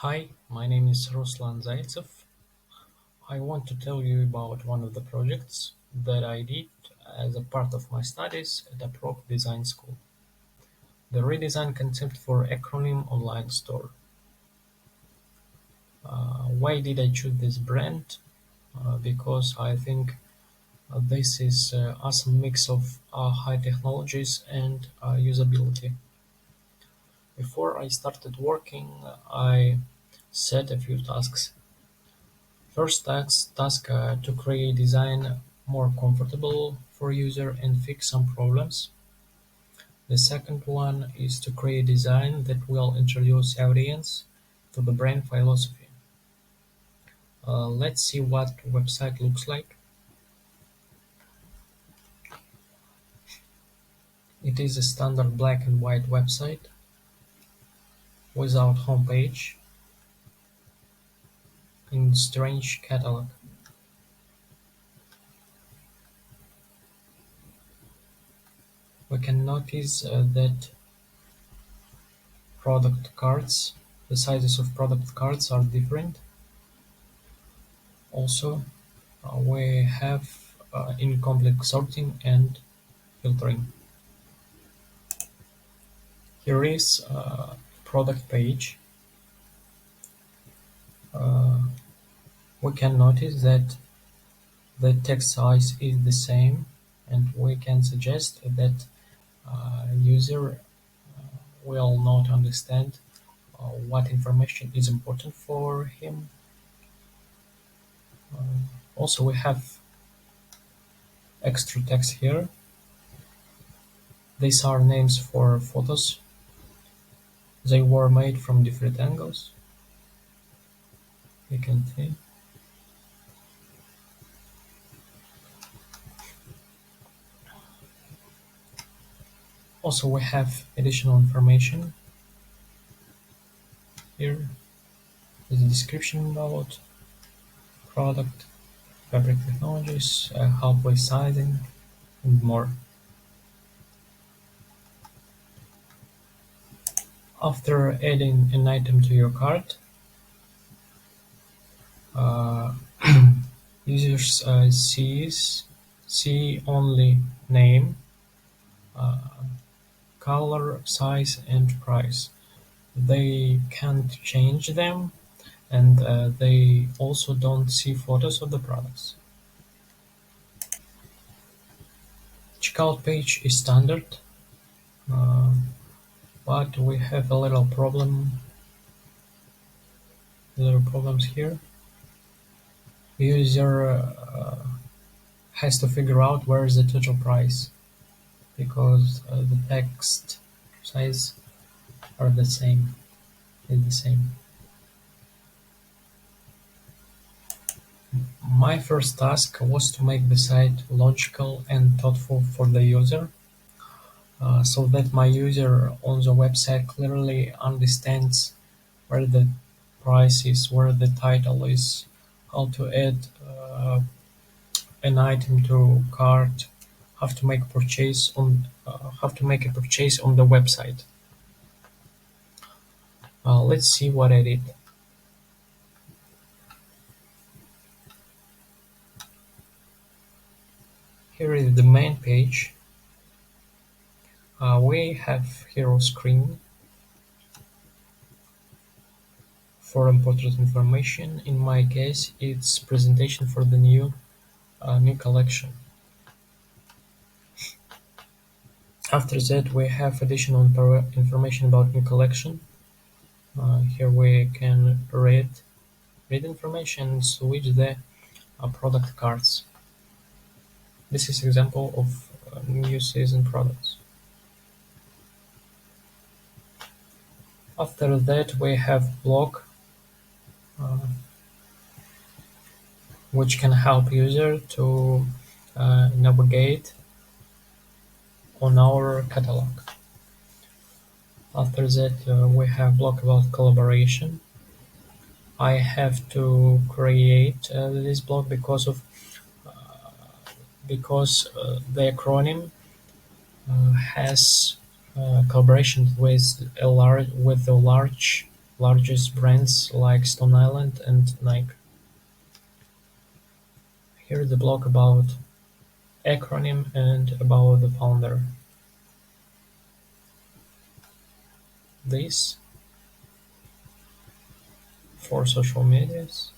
Hi, my name is Ruslan Zaitsev. I want to tell you about one of the projects that I did as a part of my studies at UPROCK Design School. The redesign concept for ACRONYM online store. Why did I choose this brand? Because I think this is awesome mix of high technologies and usability. Before I started working, I set a few tasks. First task to create design more comfortable for user and fix some problems. The second one is to create design that will introduce audience to the brand philosophy. Let's see what website looks like. It is a standard black and white website without homepage and strange catalog. We can notice that the sizes of product cards are different. Also, we have incomplete sorting and filtering. Here is a product page. Uh, we can notice that the text size is the same, and we can suggest that user will not understand what information is important for him. Uh, Also, we have extra text here. These are names for photos. They were made from different angles. You can see. Also, we have additional information here. There's a description about product, fabric technologies, halfway sizing, and more. After adding an item to your cart, uh, users see only name, uh, color, size, and price. They can't change them, and they also don't see photos of the products. Checkout page is standard, uh, but we have a little problems here. User has to figure out where is the total price because the text size are the same. Is the same. My first task was to make the site logical and thoughtful for the user, so that my user on the website clearly understands where the price is, where the title is, how to add an item to cart, how to make a purchase on the website. Let's see what I did. Here is the main page. We have hero screen for important information. In my case, it's presentation for the new collection. After that, we have additional information about new collection. Here we can read information and switch the product cards. This is example of new season products. After that, we have blog, uh, which can help user to navigate on our catalog. After that, we have blog about collaboration. I have to create this blog because the acronym has collaboration with a large largest brands like Stone Island and Nike. Here is the blog about ACRONYM and about the founder. This for social medias.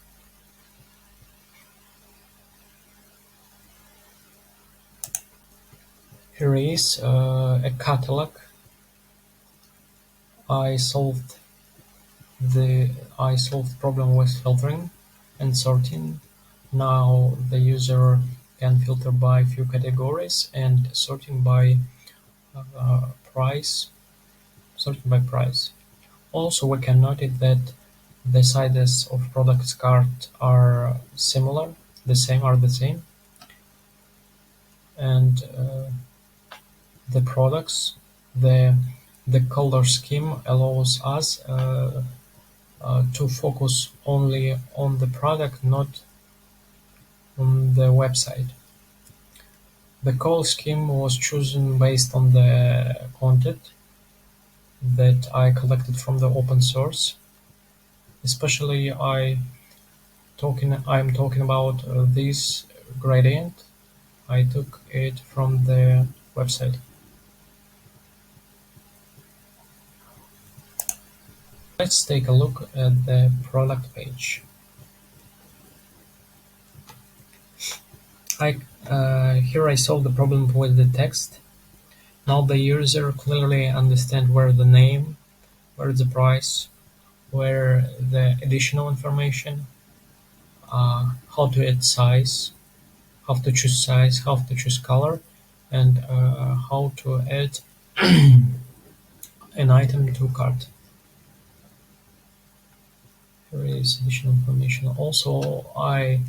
Here is a catalog. I solved the I solved problem with filtering and sorting. Now the user can filter by few categories and uh, price, sorting by price. Also, we can notice that the sizes of products cart are similar, the same, and the products, the the color scheme allows us to focus only on the product, not on the website. The color scheme was chosen based on the content that I collected from the open source. Especially I'm talking about this gradient. I took it from the website. Let's take a look at the product page. Here I solved the problem with the text. Now the user clearly understands where the name, where the price, where the additional information, how to add size, how to choose color, and how to add an item to cart. Here is additional information. Also, I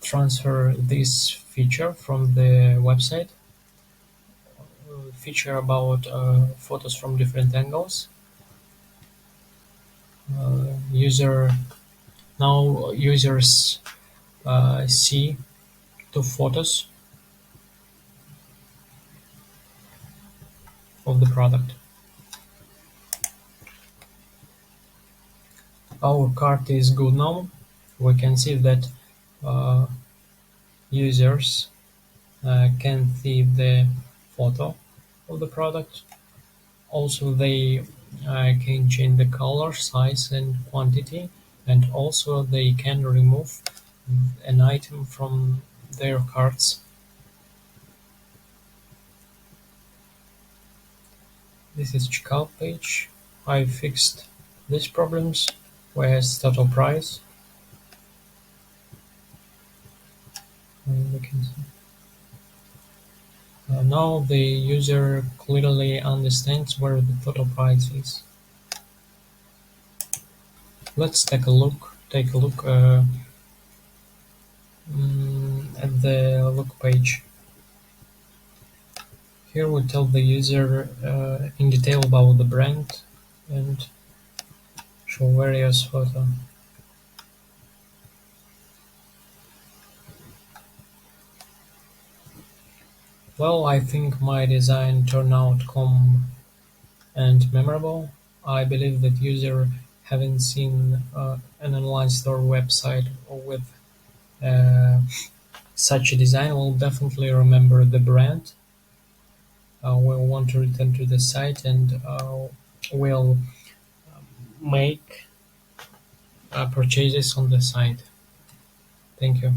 transfer this feature from the website, feature about photos from different angles. User Now users see two photos of the product. Our cart is good now. We can see that uh, users can see the photo of the product. Also, they can change the color, size, and quantity, and also they can remove an item from their carts. This is checkout page. I fixed these problems. Where's total price? We can see. Now the user clearly understands where the total price is. Let's take a look. At the look page. Here we tell the user in detail about the brand and show various photos. Well, I think my design turned out calm and memorable. I believe that user having seen an online store website with uh, such a design will definitely remember the brand, will want to return to the site, and will make purchases on the site. Thank you.